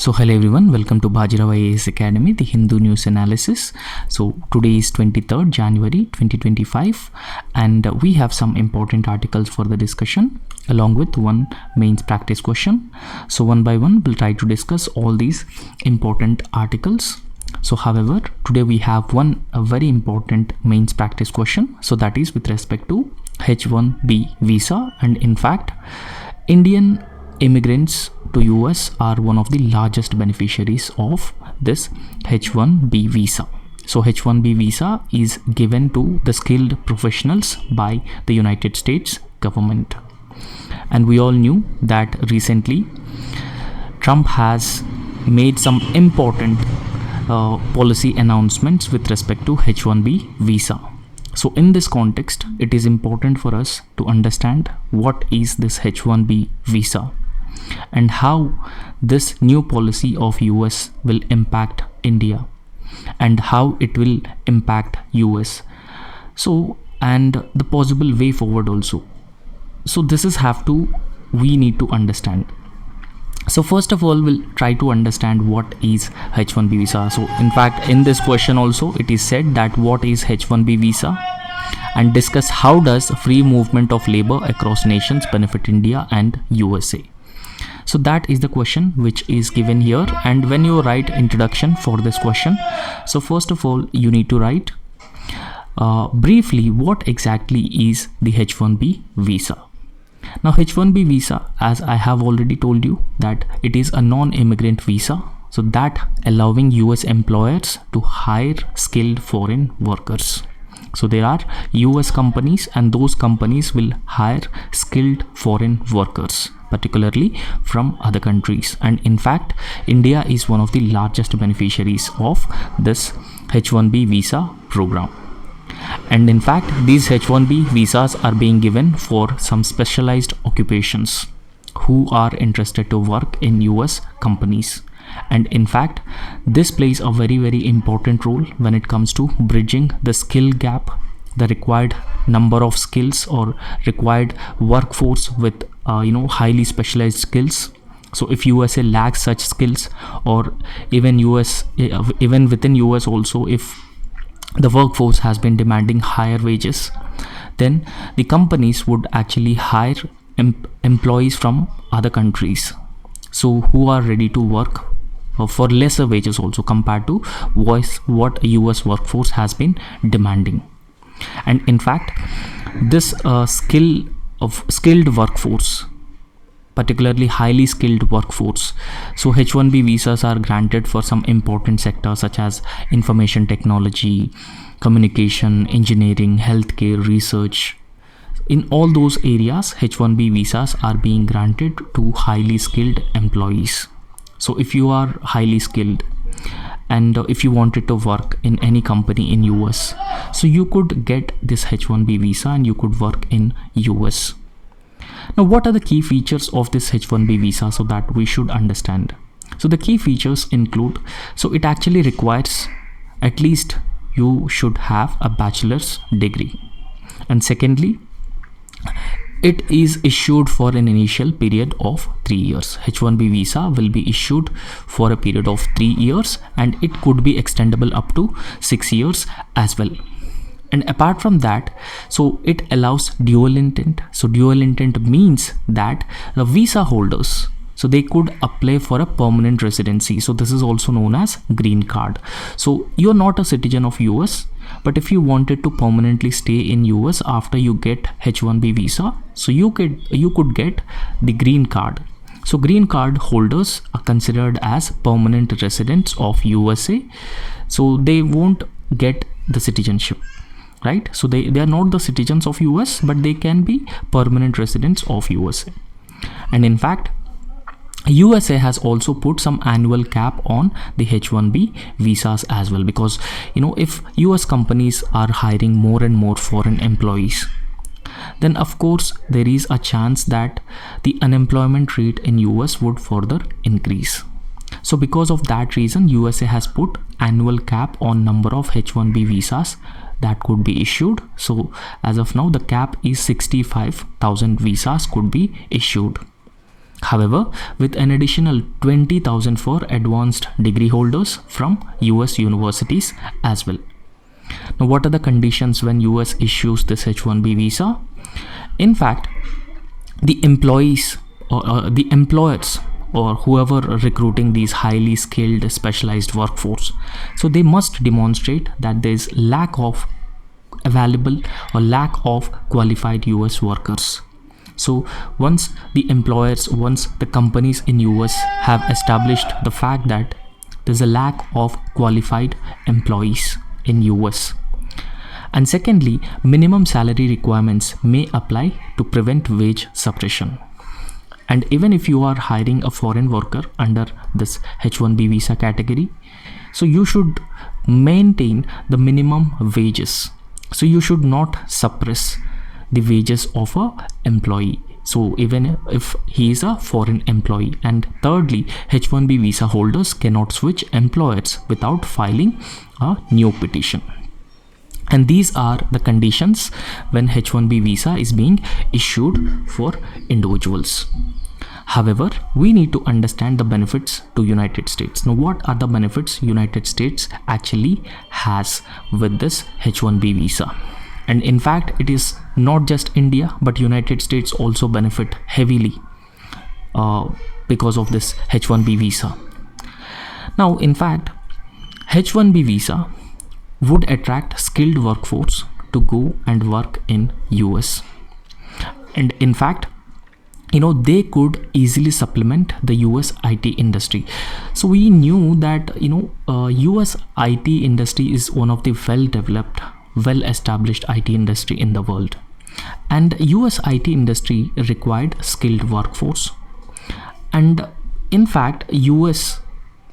So hello everyone, welcome to Bajirao IAS Academy, the Hindu news analysis. So today is 23rd January 2025 and we have some important articles for the discussion along with one mains practice question. So one by one we'll try to discuss all these important articles. So however, today we have a very important mains practice question. So that is with respect to H1B visa, and in fact Indian immigrants to US are one of the largest beneficiaries of this H1B visa. So H1B visa is given to the skilled professionals by the United States government. And we all knew that recently Trump has made some important policy announcements with respect to H1B visa. So in this context, it is important for us to understand what is this H1B visa and how this new policy of US will impact India and how it will impact US. So, and the possible way forward also. So this is we need to understand. So first of all, we'll try to understand what is H1B visa. So in fact, in this question also, it is said that what is H1B visa, and discuss how does free movement of labor across nations benefit India and USA. So that is the question which is given here. And when you write introduction for this question, so first of all, you need to write briefly what exactly is the H1B visa. Now H1B visa, as I have already told you, that it is a non-immigrant visa, so that allowing US employers to hire skilled foreign workers. So there are US companies and those companies will hire skilled foreign workers, particularly from other countries. And in fact, India is one of the largest beneficiaries of this H1B visa program. And in fact, these H1B visas are being given for some specialized occupations who are interested to work in US companies. And in fact, this plays a very important role when it comes to bridging the skill gap, the required number of skills or required workforce with highly specialized skills. So if USA lacks such skills, or even within US also, if the workforce has been demanding higher wages, then the companies would actually hire employees from other countries, so who are ready to work for lesser wages also compared to what a US workforce has been demanding. And in fact, this skilled workforce, particularly highly skilled workforce, so H1B visas are granted for some important sectors such as information technology, communication, engineering, healthcare, research. In all those areas, H1B visas are being granted to highly skilled employees. So if you are highly skilled and if you wanted to work in any company in US, so you could get this H1B visa and you could work in US. Now, what are the key features of this H1B visa so that we should understand? So the key features include, so it actually requires at least you should have a bachelor's degree. And secondly, it is issued for an initial period of 3 years. H1B visa will be issued for a period of 3 years and it could be extendable up to 6 years as well. And apart from that, so it allows dual intent. So dual intent means that the visa holders, so they could apply for a permanent residency. So this is also known as green card. So you're not a citizen of US, but if you wanted to permanently stay in US after you get H1B visa, so you could get the green card. So green card holders are considered as permanent residents of USA. So they won't get the citizenship, right? So they are not the citizens of US, but they can be permanent residents of USA. And in fact, USA has also put some annual cap on the H1B visas as well, because if US companies are hiring more and more foreign employees, then of course there is a chance that the unemployment rate in US would further increase. So because of that reason, USA has put annual cap on number of H1B visas that could be issued. So as of now, the cap is 65,000 visas could be issued. However, with an additional 20,000 for advanced degree holders from US universities as well. Now, what are the conditions when US issues this H-1B visa? In fact, the employees or the employers or whoever recruiting these highly skilled specialized workforce, so they must demonstrate that there is lack of available or lack of qualified US workers. So once the companies in US have established the fact that there's a lack of qualified employees in US, and secondly, minimum salary requirements may apply to prevent wage suppression. And even if you are hiring a foreign worker under this H-1B visa category, so you should maintain the minimum wages. So you should not suppress the wages of a employee, so even if he is a foreign employee. And thirdly, H-1B visa holders cannot switch employers without filing a new petition. And these are the conditions when H-1B visa is being issued for individuals. However, we need to understand the benefits to United States. Now, what are the benefits United States actually has with this H-1B visa? And in fact, it is not just India, but United States also benefit heavily because of this H-1B visa. Now, in fact, H-1B visa would attract skilled workforce to go and work in US. And in fact, they could easily supplement the US IT industry. So we knew that, US IT industry is one of the well-developed, well-established IT industry in the world. And US IT industry required skilled workforce. And in fact, US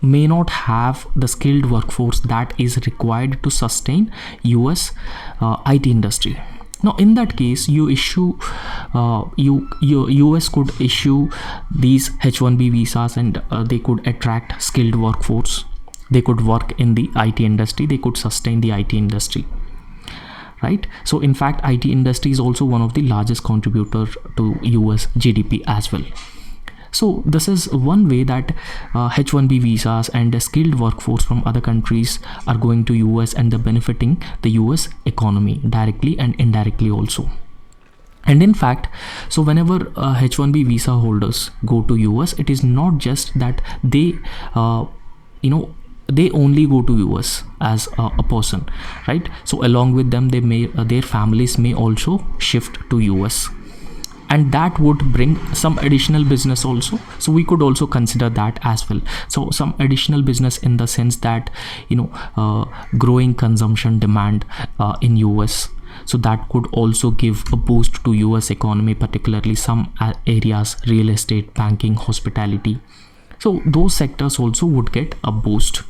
may not have the skilled workforce that is required to sustain US IT industry. Now, in that case, US could issue these H-1B visas, and they could attract skilled workforce. They could work in the IT industry. They could sustain the IT industry, right? So, in fact, IT industry is also one of the largest contributor to US GDP as well. So this is one way that H-1B visas and the skilled workforce from other countries are going to US, and they're benefiting the US economy directly and indirectly also. And in fact, so whenever H-1B visa holders go to US, it is not just that they they only go to US as a person, right? So along with them, their families may also shift to US. And that would bring some additional business also. So we could also consider that as well. So some additional business in the sense that, growing consumption demand in US. So that could also give a boost to US economy, particularly some areas, real estate, banking, hospitality. So those sectors also would get a boost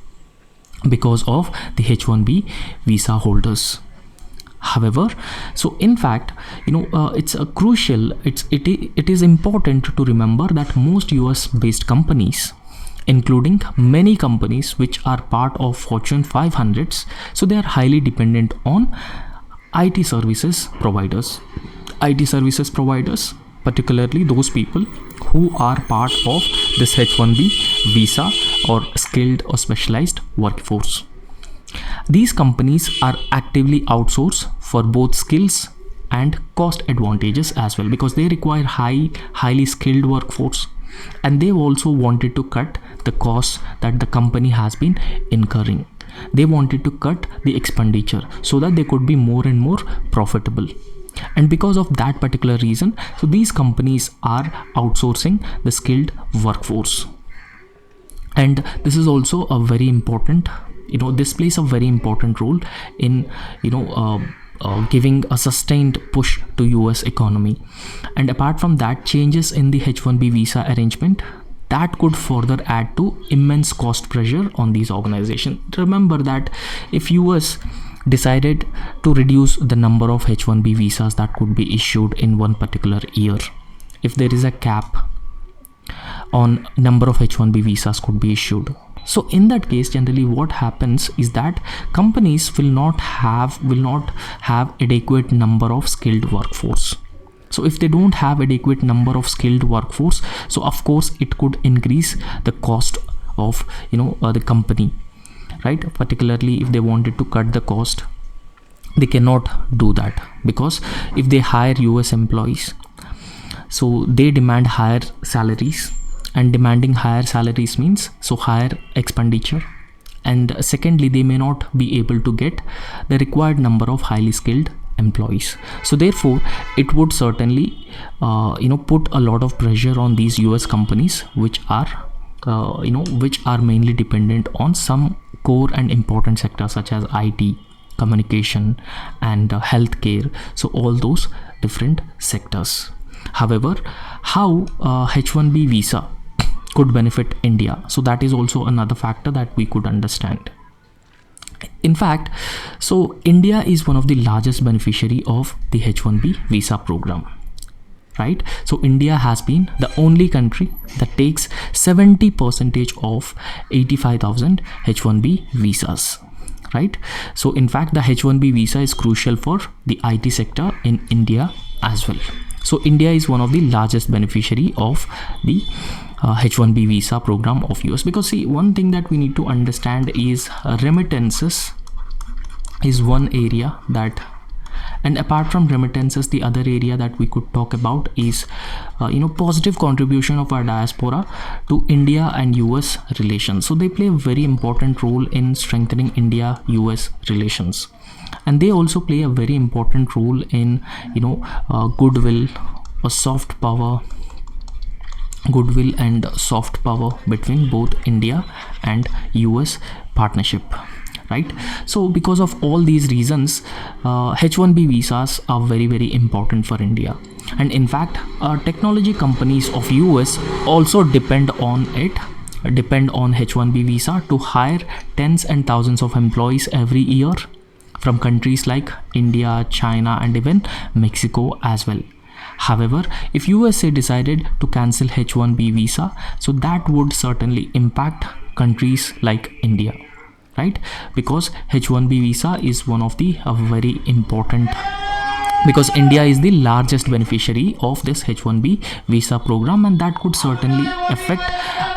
because of the H-1B visa holders. However, so in fact, it's a crucial, it is important to remember that most US based companies, including many companies which are part of Fortune 500s, so they are highly dependent on IT services providers. IT services providers, particularly those people who are part of this H-1B visa or skilled or specialized workforce. These companies are actively outsourced for both skills and cost advantages as well, because they require highly skilled workforce, and they've also wanted to cut the costs that the company has been incurring. They wanted to cut the expenditure so that they could be more and more profitable. And because of that particular reason, so these companies are outsourcing the skilled workforce. And this is also a very important, this plays a very important role in, giving a sustained push to US economy. And apart from that, changes in the H-1B visa arrangement that could further add to immense cost pressure on these organizations. Remember that if US decided to reduce the number of H-1B visas that could be issued in one particular year, if there is a cap on number of H-1B visas could be issued, so in that case, generally what happens is that companies will not have adequate number of skilled workforce. So if they don't have adequate number of skilled workforce, so of course it could increase the cost of the company, right? Particularly if they wanted to cut the cost, they cannot do that, because if they hire US employees, so they demand higher salaries, and demanding higher salaries means so higher expenditure, and secondly they may not be able to get the required number of highly skilled employees. So therefore it would certainly put a lot of pressure on these US companies, which are mainly dependent on some core and important sectors such as IT, communication, and healthcare, so all those different sectors. However, how H1B visa could benefit India, so that is also another factor that we could understand. In fact, so India is one of the largest beneficiary of the H1B visa program, right? So India has been the only country that takes 70% of 85,000 H1B visas, right? So in fact, the H1B visa is crucial for the IT sector in India as well. So India is one of the largest beneficiary of the H1B visa program of US, because see, one thing that we need to understand is remittances is one area that, and apart from remittances, the other area that we could talk about is positive contribution of our diaspora to India and US relations. So they play a very important role in strengthening India-US relations, and they also play a very important role in goodwill and soft power between both India and US partnership, right? So because of all these reasons, H1B visas are very, very important for India. And in fact, technology companies of US also depend on H1B visa to hire tens and thousands of employees every year from countries like India, China, and even Mexico as well. However, if USA decided to cancel H1B visa, so that would certainly impact countries like India, right? Because H1B visa is one of the very important, because India is the largest beneficiary of this H1B visa program, and that could certainly affect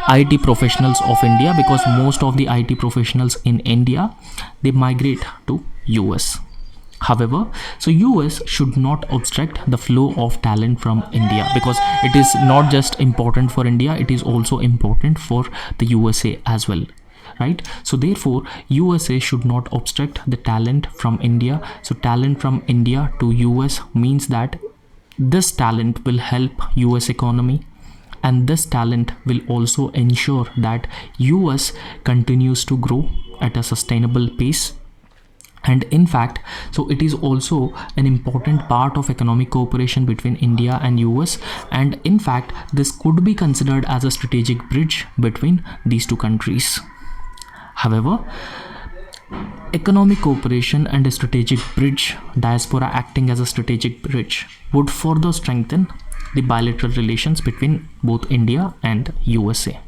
IT professionals of India, because most of the IT professionals in India, they migrate to US. However, so US should not obstruct the flow of talent from India, because it is not just important for India, it is also important for the USA as well, right? So therefore USA should not obstruct the talent from India. So talent from India to US means that this talent will help US economy, and this talent will also ensure that US continues to grow at a sustainable pace. And in fact, so it is also an important part of economic cooperation between India and US, and in fact this could be considered as a strategic bridge between these two countries. However, economic cooperation and a strategic bridge, diaspora acting as a strategic bridge, would further strengthen the bilateral relations between both India and USA.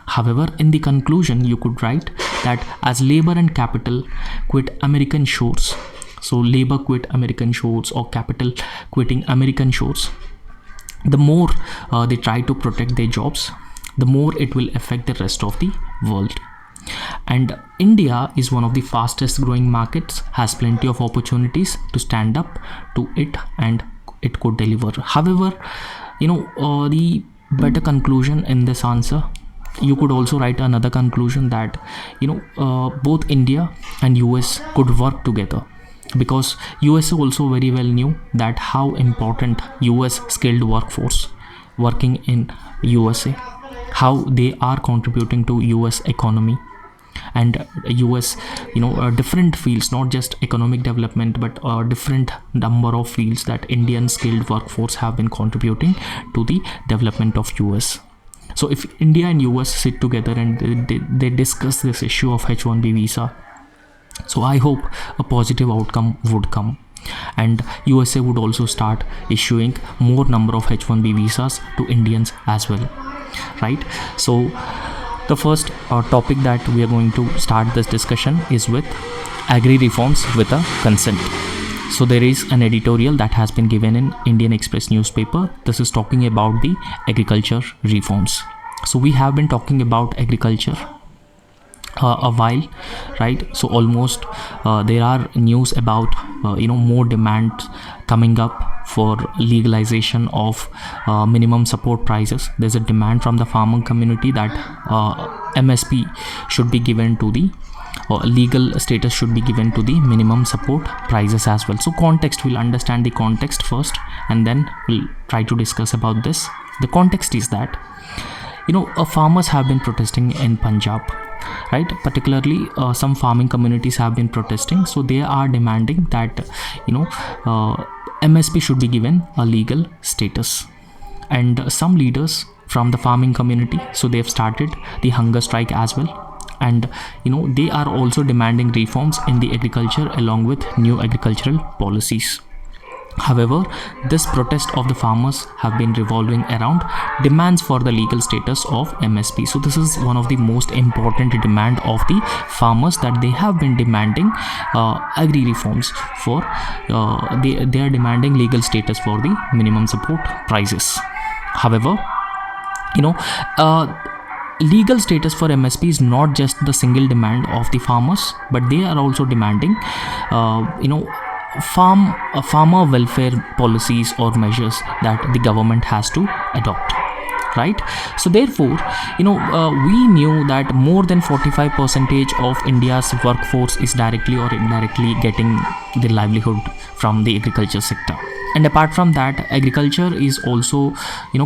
However, in the conclusion, you could write that as labor and capital quit American shores, so labor quit American shores or capital quitting American shores, the more they try to protect their jobs, the more it will affect the rest of the world. And India is one of the fastest growing markets, has plenty of opportunities to stand up to it, and it could deliver. However, the better conclusion in this answer, you could also write another conclusion that both India and US could work together, because US also very well knew that how important US skilled workforce working in USA, how they are contributing to US economy and US different fields, not just economic development, but different number of fields that Indian skilled workforce have been contributing to the development of US. So if India and US sit together and they discuss this issue of H1B visa, so I hope a positive outcome would come, and USA would also start issuing more number of H1B visas to Indians as well, right? So the first topic that we are going to start this discussion is with agri reforms with a consent. So there is an editorial that has been given in Indian Express newspaper. This is talking about the agriculture reforms. So we have been talking about agriculture a while, right? So almost there are news about more demand coming up for legalization of minimum support prices. There's a demand from the farmer community that MSP should be given to the legal status should be given to the minimum support prices as well. So context, we'll understand the context first and then we'll try to discuss about this. The context is that farmers have been protesting in Punjab, right? Particularly some farming communities have been protesting, so they are demanding that MSP should be given a legal status. And some leaders from the farming community, so they have started the hunger strike as well, and they are also demanding reforms in the agriculture along with new agricultural policies. However, this protest of the farmers have been revolving around demands for the legal status of MSP. So this is one of the most important demand of the farmers, that they have been demanding agri reforms for they are demanding legal status for the minimum support prices. However, legal status for MSP is not just the single demand of the farmers, but they are also demanding farmer welfare policies or measures that the government has to adopt, right? So therefore, we knew that more than 45% of India's workforce is directly or indirectly getting the livelihood from the agriculture sector. And apart from that, agriculture is also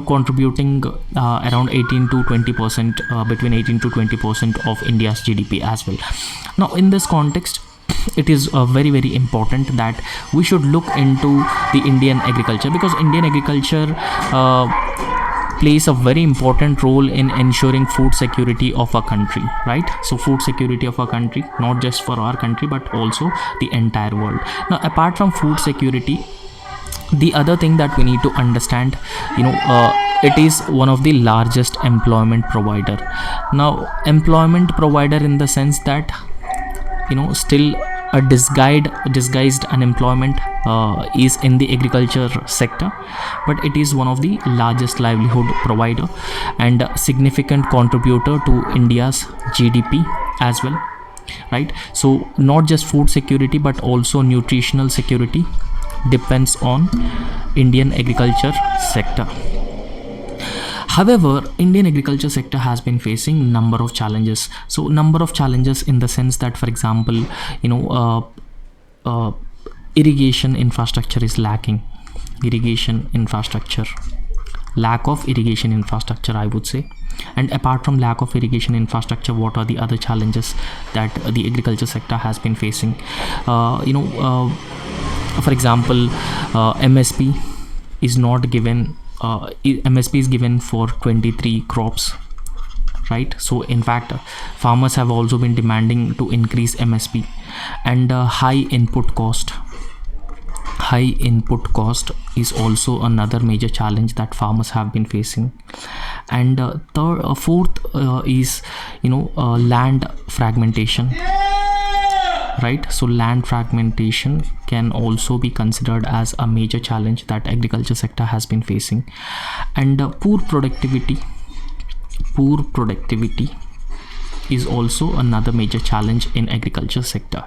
contributing around 18 to 20%, between 18 to 20% of India's GDP as well. Now in this context, it is very very important that we should look into the Indian agriculture, because Indian agriculture plays a very important role in ensuring food security of our country, right? So food security of our country, not just for our country but also the entire world. Now apart from food security, the other thing that we need to understand, it is one of the largest employment provider. Now employment provider in the sense that still a disguised unemployment is in the agriculture sector, but it is one of the largest livelihood provider and a significant contributor to India's GDP as well, right? So not just food security but also nutritional security depends on Indian agriculture sector. However, Indian agriculture sector has been facing number of challenges. So number of challenges in the sense that, for example, irrigation infrastructure is lacking. Lack of irrigation infrastructure, I would say. And apart from lack of irrigation infrastructure, what are the other challenges that the agriculture sector has been facing? For example, MSP is not given. MSP is given for 23 crops, right? So in fact, farmers have also been demanding to increase MSP. And high input cost is also another major challenge that farmers have been facing. And fourth is land fragmentation, right? So land fragmentation can also be considered as a major challenge that agriculture sector has been facing. And poor productivity is also another major challenge in agriculture sector.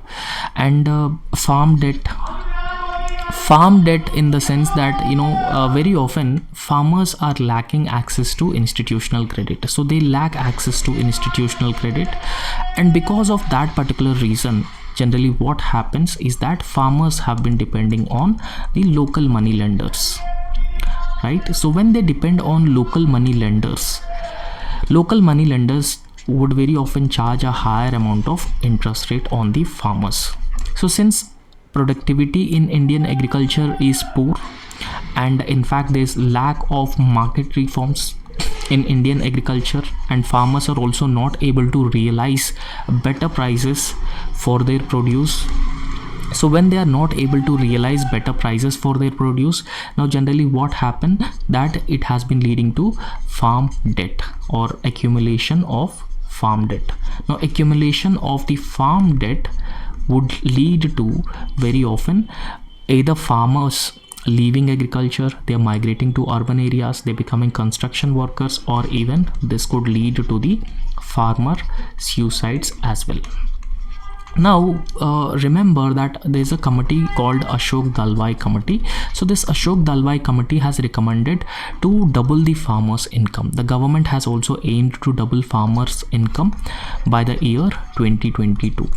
And farm debt in the sense that very often farmers are lacking access to institutional credit. So they lack access to institutional credit, and because of that particular reason, generally what happens is that farmers have been depending on the local money lenders, right? So when they depend on local money lenders would very often charge a higher amount of interest rate on the farmers. So since productivity in Indian agriculture is poor, and in fact there is lack of market reforms in Indian agriculture, and farmers are also not able to realize better prices for their produce. So when they are not able to realize better prices for their produce, now generally what happened, that it has been leading to farm debt or accumulation of farm debt. Now accumulation of the farm debt would lead to very often either farmers leaving agriculture, they are migrating to urban areas, they're becoming construction workers, or even this could lead to the farmer suicides as well. Now remember that there is a committee called Ashok Dalwai committee. So this Ashok Dalwai committee has recommended to double the farmers income. The government has also aimed to double farmers income by the year 2022.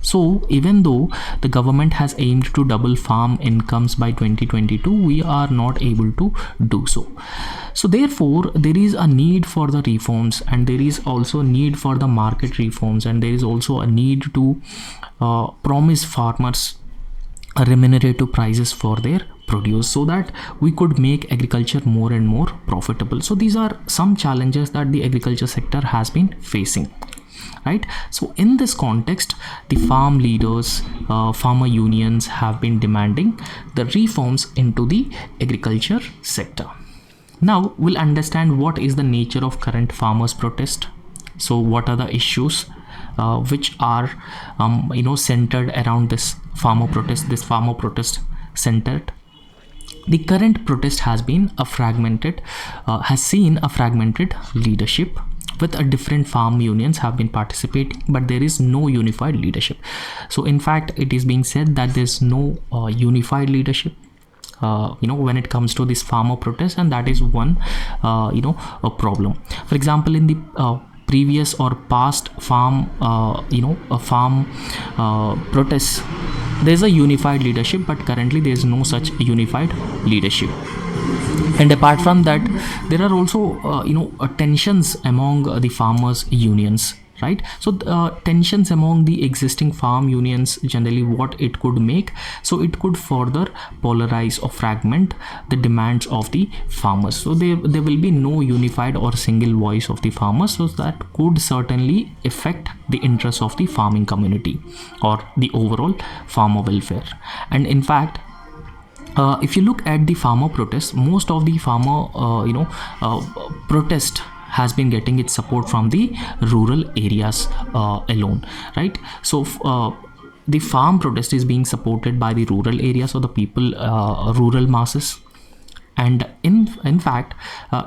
So even though the government has aimed to double farm incomes by 2022, we are not able to do so. So therefore there is a need for the reforms, and there is also a need for the market reforms, and there is also a need to promise farmers a remunerative prices for their produce, so that we could make agriculture more and more profitable. So these are some challenges that the agriculture sector has been facing. Right. So in this context, the farm leaders, farmer unions have been demanding the reforms into the agriculture sector. Now we'll understand what is the nature of current farmers protest. So what are the issues which are centered around this farmer protest centered. The current protest has seen a fragmented leadership, with a different farm unions have been participating, but there is no unified leadership. So in fact it is being said that there's no unified leadership when it comes to this farmer protest, and that is one a problem. For example, in the previous or past farm protests, there's a unified leadership, but currently there's no such unified leadership. And apart from that, there are also tensions among the farmers unions, right? So tensions among the existing farm unions, generally what it could make, so it could further polarize or fragment the demands of the farmers. So there will be no unified or single voice of the farmers, so that could certainly affect the interests of the farming community or the overall farmer welfare. And in fact, if you look at the farmer protest, most of the farmer protest has been getting its support from the rural areas alone, right? So the farm protest is being supported by the rural areas or the people, rural masses. And in fact,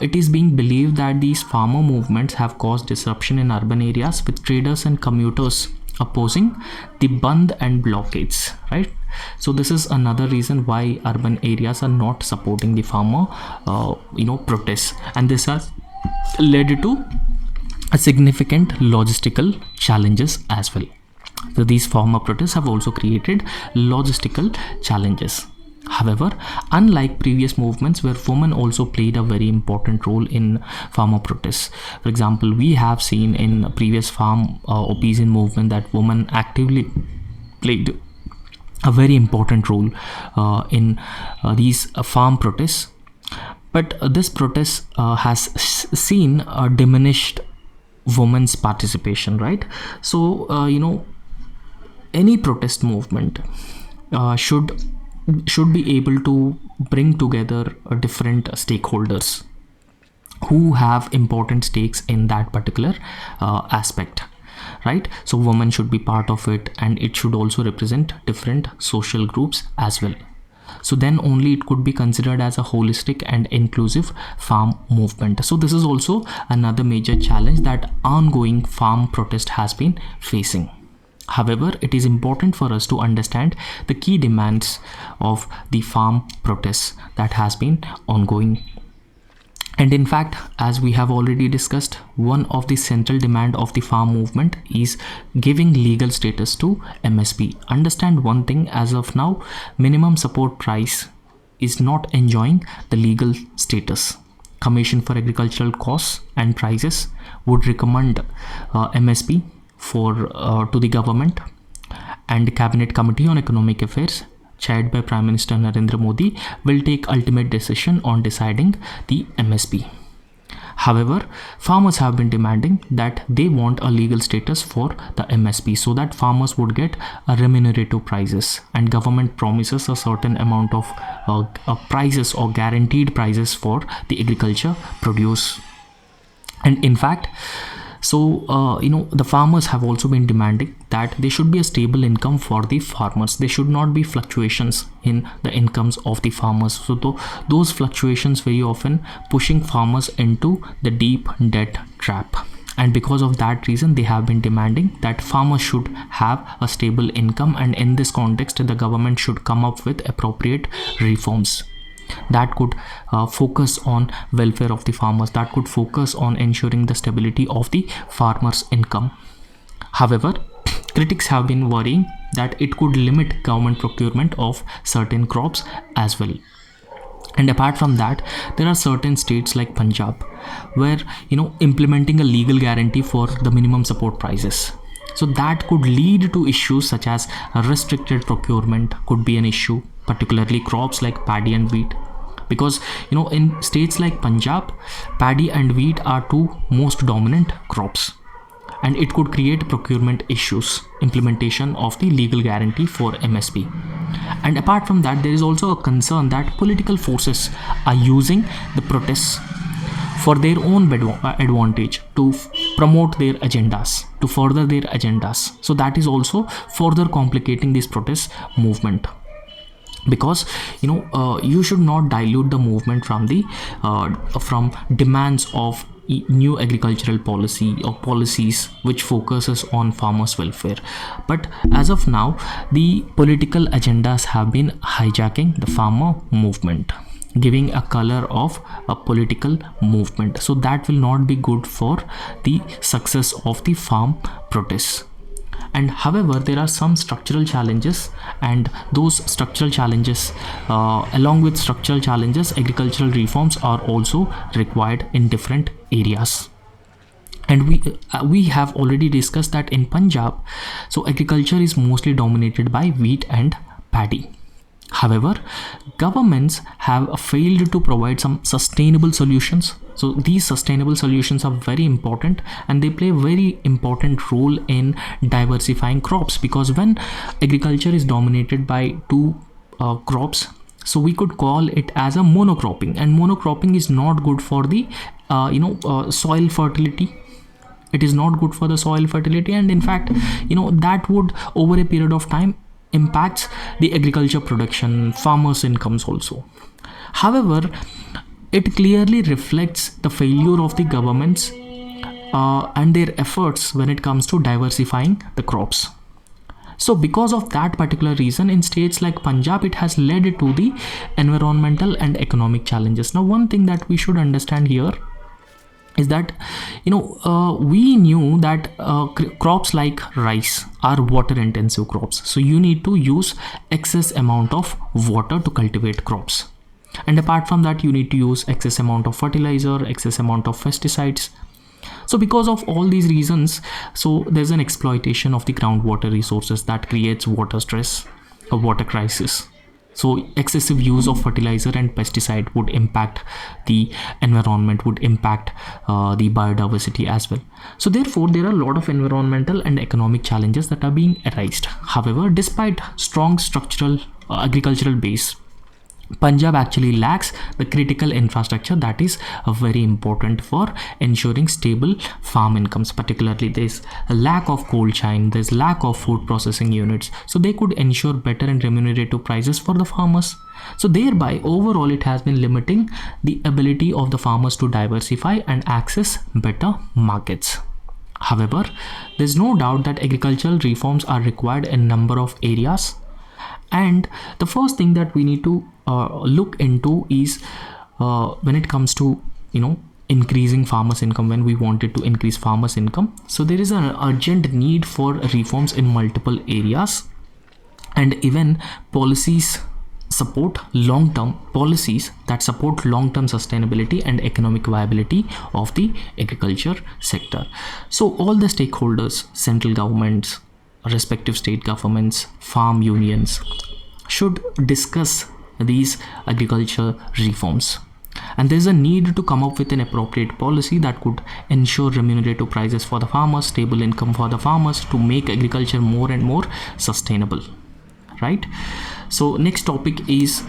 it is being believed that these farmer movements have caused disruption in urban areas, with traders and commuters opposing the Bandh and blockades, right? So this is another reason why urban areas are not supporting the farmer protests, and this has led to a significant logistical challenges as well. So these farmer protests have also created logistical challenges. However, unlike previous movements where women also played a very important role in farmer protests, for example, we have seen in previous farm opposition movement that women actively played a very important role in these farm protests. But this protest has seen a diminished women's participation, right? So any protest movement should be able to bring together different stakeholders who have important stakes in that particular aspect, right? So women should be part of it, and it should also represent different social groups as well. So then only it could be considered as a holistic and inclusive farm movement. So this is also another major challenge that ongoing farm protest has been facing. However, it is important for us to understand the key demands of the farm protests that has been ongoing. And in fact, as we have already discussed, one of the central demand of the farm movement is giving legal status to MSP. Understand one thing, as of now, minimum support price is not enjoying the legal status. Commission for Agricultural Costs and Prices would recommend MSP to the government, and Cabinet Committee on Economic Affairs, chaired by Prime Minister Narendra Modi, will take ultimate decision on deciding the MSP. However, farmers have been demanding that they want a legal status for the MSP, so that farmers would get a remunerative prices, and government promises a certain amount of prices or guaranteed prices for the agriculture produce. And in fact, So the farmers have also been demanding that there should be a stable income for the farmers. There should not be fluctuations in the incomes of the farmers. So those fluctuations very often pushing farmers into the deep debt trap. And because of that reason, they have been demanding that farmers should have a stable income, and in this context the government should come up with appropriate reforms that could focus on welfare of the farmers, that could focus on ensuring the stability of the farmers' income. However, critics have been worrying that it could limit government procurement of certain crops as well. And apart from that, there are certain states like Punjab where implementing a legal guarantee for the minimum support prices. So that could lead to issues such as restricted procurement could be an issue, particularly crops like paddy and wheat. Because in states like Punjab, paddy and wheat are two most dominant crops, and it could create procurement issues, implementation of the legal guarantee for MSP. And apart from that, there is also a concern that political forces are using the protests for their own advantage to promote their agendas, to further their agendas. So that is also further complicating this protest movement, because you should not dilute the movement from the from demands of new agricultural policy or policies which focuses on farmers' welfare. But as of now, the political agendas have been hijacking the farmer movement, giving a color of a political movement. So that will not be good for the success of the farm protests. And however, there are some structural challenges, and those structural challenges, along with structural challenges, agricultural reforms are also required in different areas. And we have already discussed that in Punjab, so agriculture is mostly dominated by wheat and paddy. However, governments have failed to provide some sustainable solutions. So these sustainable solutions are very important, and they play a very important role in diversifying crops, because when agriculture is dominated by two crops, so we could call it as a monocropping, and monocropping is not good for the soil fertility. It is not good for the soil fertility, and in fact that would over a period of time impacts the agriculture production, farmers' incomes also. However, it clearly reflects the failure of the governments and their efforts when it comes to diversifying the crops. So because of that particular reason, in states like Punjab, it has led to the environmental and economic challenges. Now, one thing that we should understand here is that we knew that crops like rice are water intensive crops, so you need to use excess amount of water to cultivate crops. And apart from that, you need to use excess amount of fertilizer, excess amount of pesticides. So because of all these reasons, so there's an exploitation of the groundwater resources that creates water stress, a water crisis. So excessive use of fertilizer and pesticide would impact the environment, would impact the biodiversity as well. So therefore, there are a lot of environmental and economic challenges that are being arised. However, despite strong structural agricultural base, Punjab actually lacks the critical infrastructure that is very important for ensuring stable farm incomes. Particularly, there's a lack of cold chain, there's lack of food processing units, so they could ensure better and remunerative prices for the farmers. So thereby, overall, it has been limiting the ability of the farmers to diversify and access better markets. However, there's no doubt that agricultural reforms are required in a number of areas. And the first thing that we need to look into is when it comes to increasing farmers' income, when we wanted to increase farmers' income. So there is an urgent need for reforms in multiple areas, and even policies support long-term policies that support long-term sustainability and economic viability of the agriculture sector. So all the stakeholders, central governments, respective state governments, farm unions should discuss these agriculture reforms, and there's a need to come up with an appropriate policy that could ensure remunerative prices for the farmers, stable income for the farmers, to make agriculture more and more sustainable, right? So next topic is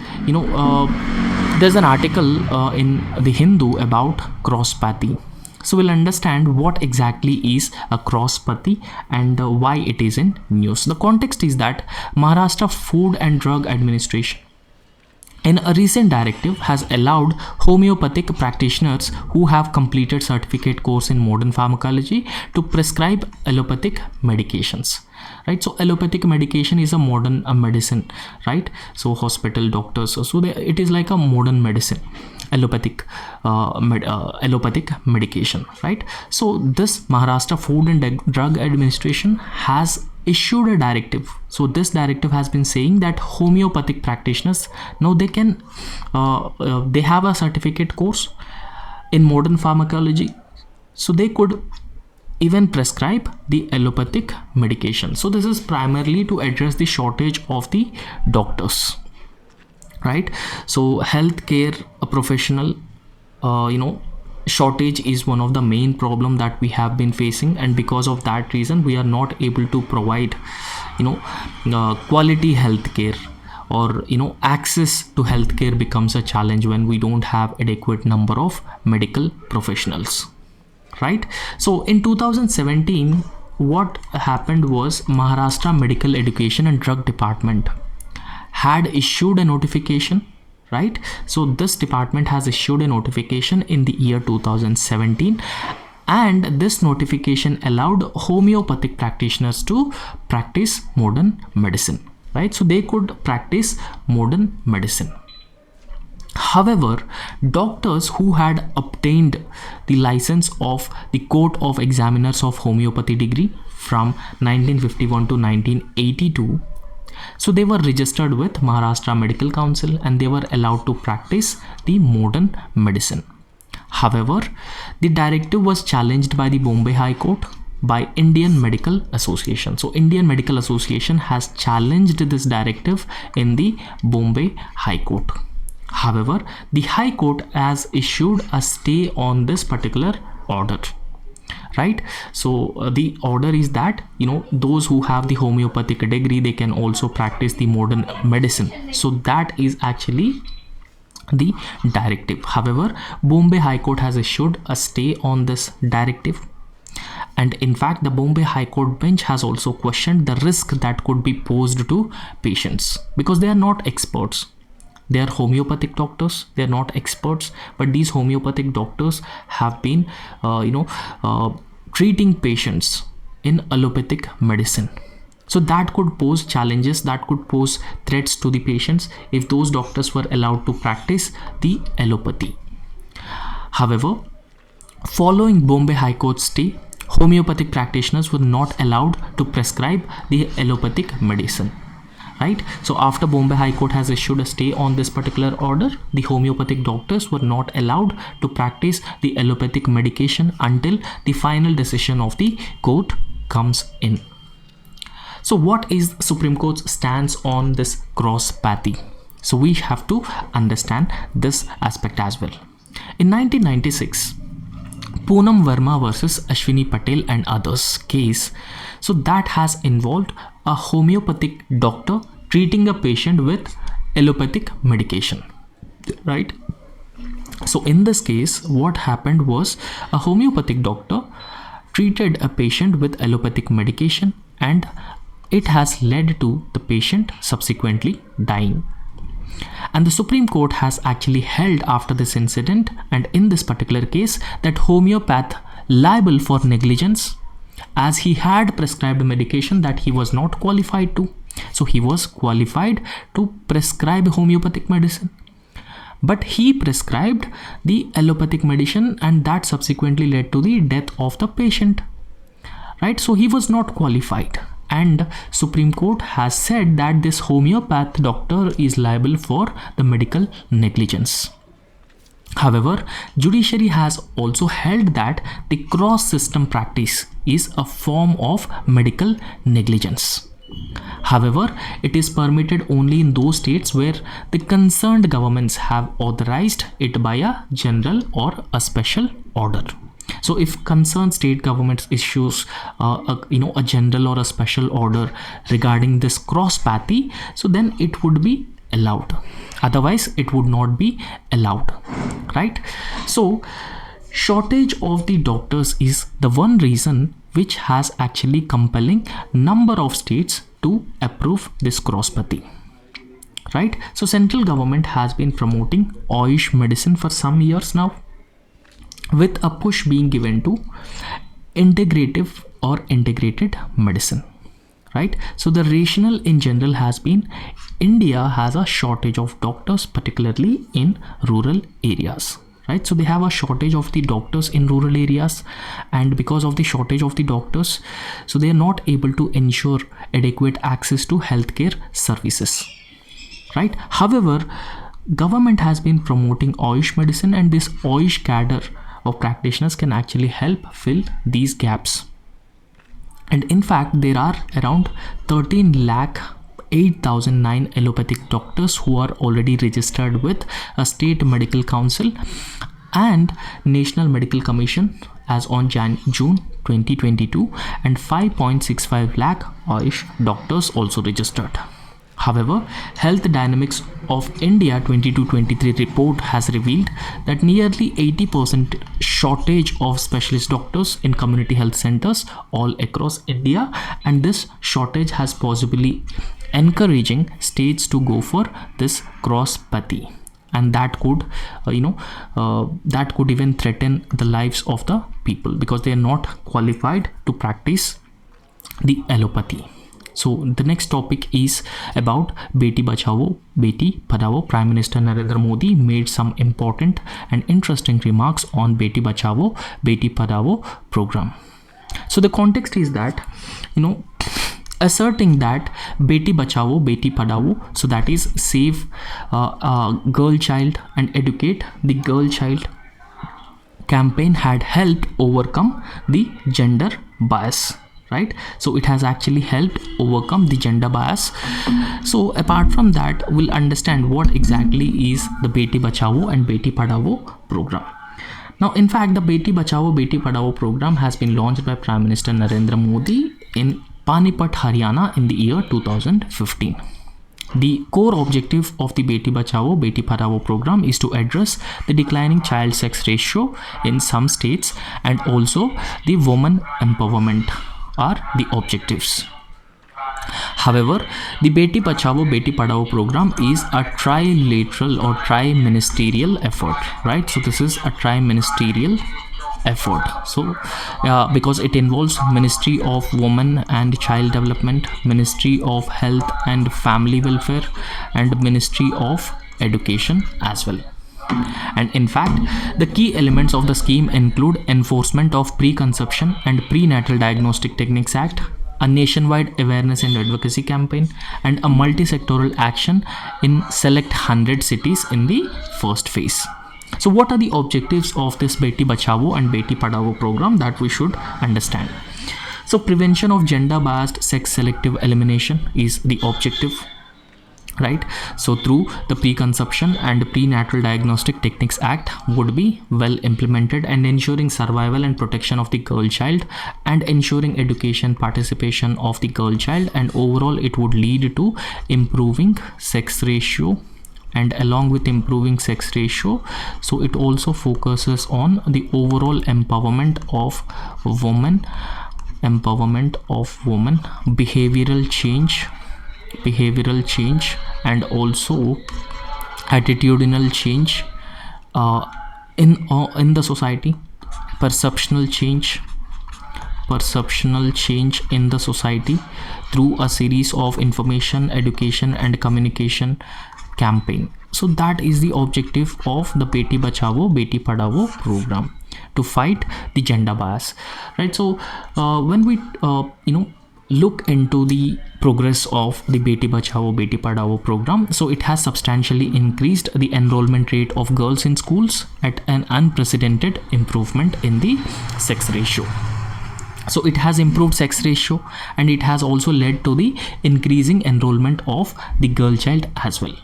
there's an article in the Hindu about cross-pathy. So we'll understand what exactly is a cross-pati and why it is in news. The context is that Maharashtra Food and Drug Administration in a recent directive has allowed homeopathic practitioners who have completed certificate course in modern pharmacology to prescribe allopathic medications. Right, so allopathic medication is a modern medicine, right? So hospital doctors, so it is like a modern medicine, allopathic allopathic medication, right? So this Maharashtra Food and Drug Administration has issued a directive. So this directive has been saying that homeopathic practitioners now they can they have a certificate course in modern pharmacology, so they could even prescribe the allopathic medication. So this is primarily to address the shortage of the doctors, right? So healthcare professional shortage is one of the main problem that we have been facing, and because of that reason we are not able to provide quality healthcare, or access to healthcare becomes a challenge when we don't have adequate number of medical professionals, right? So in 2017 what happened was Maharashtra Medical Education and Drug Department had issued a notification, right? So this department has issued a notification in the year 2017, and this notification allowed homeopathic practitioners to practice modern medicine, right? So they could practice modern medicine. However, doctors who had obtained the license of the Court of Examiners of Homeopathy degree from 1951 to 1982, so they were registered with Maharashtra Medical Council and they were allowed to practice the modern medicine. However, the directive was challenged by the Bombay High Court by Indian Medical Association. So Indian Medical Association has challenged this directive in the Bombay High Court. However, the High Court has issued a stay on this particular order, right? So the order is that those who have the homeopathic degree, they can also practice the modern medicine. So that is actually the directive. However, Bombay High Court has issued a stay on this directive, and in fact the Bombay High Court bench has also questioned the risk that could be posed to patients, because they are not experts. They are homeopathic doctors, they are not experts, but these homeopathic doctors have been treating patients in allopathic medicine. So that could pose challenges, that could pose threats to the patients if those doctors were allowed to practice the allopathy. However, following Bombay High Court stay, homeopathic practitioners were not allowed to prescribe the allopathic medicine, right? So after Bombay High Court has issued a stay on this particular order, the homeopathic doctors were not allowed to practice the allopathic medication until the final decision of the court comes in. So what is Supreme Court's stance on this cross-pathy? So we have to understand this aspect as well. In 1996, Poonam Verma versus Ashwini Patel and others case, so that has involved a homeopathic doctor treating a patient with allopathic medication, right? So in this case what happened was a homeopathic doctor treated a patient with allopathic medication, and it has led to the patient subsequently dying. And the Supreme Court has actually held after this incident, and in this particular case, that homeopath liable for negligence, as he had prescribed medication that he was not qualified to. So he was qualified to prescribe homeopathic medicine, but he prescribed the allopathic medicine, and that subsequently led to the death of the patient, right? So he was not qualified, and Supreme Court has said that this homeopath doctor is liable for the medical negligence. However, judiciary has also held that the cross-system practice is a form of medical negligence. However, it is permitted only in those states where the concerned governments have authorized it by a general or a special order. So if concerned state governments issues a general or a special order regarding this cross-pathy, so then it would be allowed. Otherwise, it would not be allowed, right? So shortage of the doctors is the one reason which has actually compelling number of states to approve this cross-pati. Right? So central government has been promoting Ayush medicine for some years now, with a push being given to integrative or integrated medicine. Right? So the rationale in general has been India has a shortage of doctors, particularly in rural areas. Right? So they have a shortage of the doctors in rural areas, and because of the shortage of the doctors, so they are not able to ensure adequate access to healthcare services. Right? However, government has been promoting Ayush medicine, and this Ayush cadre of practitioners can actually help fill these gaps. And in fact, there are around 13 lakh 8,009 allopathic doctors who are already registered with a state medical council and National Medical Commission as on June 2022, and 5.65 lakh Ayush doctors also registered. However, Health Dynamics of India 22-23 report has revealed that nearly 80% shortage of specialist doctors in community health centers all across India, and this shortage has possibly encouraging states to go for this cross-pati, and that could that could even threaten the lives of the people because they are not qualified to practice the allopathy. So the next topic is about Beti Bachao, Beti Padhao. Prime Minister Narendra Modi made some important and interesting remarks on Beti Bachao, Beti Padhao program. So the context is that, asserting that Beti Bachao, Beti Padhao, so that is save a girl child and educate the girl child campaign had helped overcome the gender bias. Right? So it has actually helped overcome the gender bias. So apart from that, we'll understand what exactly is the Beti Bachao and Beti Padhao program. Now, in fact, the Beti Bachao, Beti Padhao program has been launched by Prime Minister Narendra Modi in Panipat, Haryana in the year 2015. The core objective of the Beti Bachao, Beti Padhao program is to address the declining child sex ratio in some states, and also the woman empowerment are the objectives. However, the Beti Bachao Beti Padhao program is a trilateral or tri-ministerial effort, right? So this is a tri-ministerial effort. So because it involves Ministry of Women and Child Development, Ministry of Health and Family Welfare, and Ministry of Education as well. And in fact, the key elements of the scheme include enforcement of Preconception and Prenatal Diagnostic Techniques Act, a nationwide awareness and advocacy campaign, and a multi-sectoral action in select 100 cities in the first phase. So what are the objectives of this Beti Bachao and Beti Padhao program that we should understand? So prevention of gender biased sex selective elimination is the objective. Right? So through the Preconception and Prenatal Diagnostic Techniques Act would be well implemented, and ensuring survival and protection of the girl child, and ensuring education participation of the girl child, and overall it would lead to improving sex ratio. And along with improving sex ratio, so it also focuses on the overall empowerment of women, behavioral change, and also attitudinal change in the society, perceptional change in the society through a series of information, education and communication campaign. So that is the objective of the Beti Bachao Beti Padhao program, to fight the gender bias. Right? So when we look into the progress of the Beti Bachao Beti Padhao program, so it has substantially increased the enrollment rate of girls in schools at an unprecedented improvement in the sex ratio. So it has improved sex ratio, and it has also led to the increasing enrollment of the girl child as well.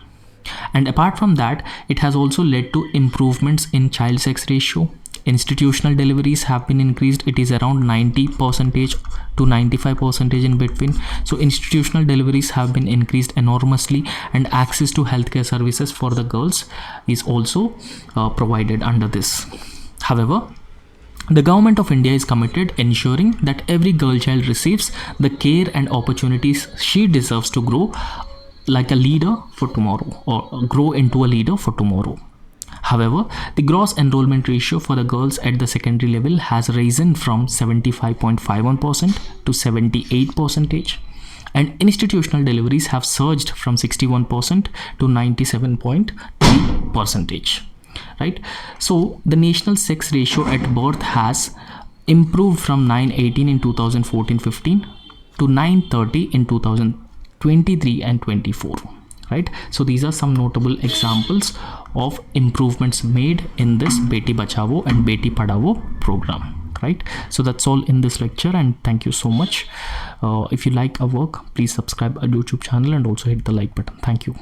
And apart from that, it has also led to improvements in child sex ratio. Institutional deliveries have been increased. It is around 90% to 95% in between. So institutional deliveries have been increased enormously, and access to healthcare services for the girls is also provided under this. However, The government of India is committed ensuring that every girl child receives the care and opportunities she deserves to grow like a leader for tomorrow, or grow into a leader for tomorrow. However, the gross enrollment ratio for the girls at the secondary level has risen from 75.51% to 78%, and institutional deliveries have surged from 61% to 97.3%. Right? So the national sex ratio at birth has improved from 918 in 2014-15 to 930 in 2023 and 24. Right? So these are some notable examples of improvements made in this Beti Bachao and Beti Padhao program. Right? So that's all in this lecture, and thank you so much. If you like our work, please subscribe our YouTube channel and also hit the like button. Thank you.